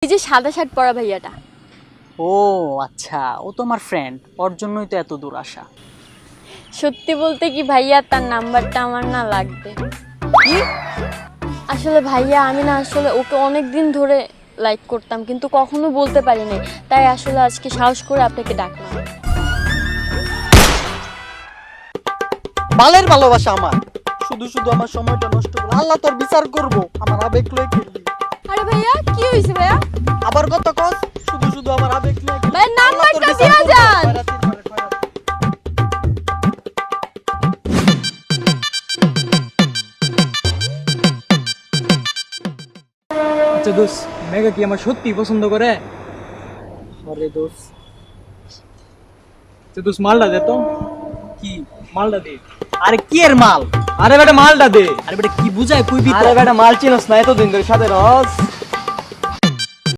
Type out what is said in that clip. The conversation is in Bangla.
যে সাদা শার্ট পরা ভাইয়াটা। ও আচ্ছা, ও তো আমার ফ্রেন্ড, ওর জন্যই তো এত দূর আসা। সত্যি বলতে কি ভাইয়া, তার নাম্বারটা আমার না লাগবে। কি? আসলে ভাইয়া আমি না আসলে ওকে অনেক দিন ধরে লাইক করতাম, কিন্তু কখনো বলতে পারিনি, তাই আসলে আজকে সাহস করে আপনাকে ডাকলাম। বালের ভালোবাসা আমার, শুধু শুধু আমার সময়টা নষ্ট করে আল্লাহ তোর বিচার করব। আমার আবেগ লয়ে খেলবি। আরে ভাইয়া কি হয়েছে ভাইয়া? আবার কত কস, শুধু শুধু আমার আবেগ লয়ে খেলবি। ভাই নাম্বারটা আল্লাহ তোর দিয়া বিচার যান। করবো। খয়রাতির ঘরে খয়রাত। আচ্ছা দোষ, মেঘা কি আমার সত্যি পছন্দ করে? আরে দোষ, আচ্ছা দোষ, মালটা দে তো। কি মালটা দে। আরে কি এর মাল? আরে বেটা মালটা দে। আরে বেটা কি বুঝায় কইবি তো? আরে বেটা মাল চিনস না, এতদিন ধরে সাথে রস।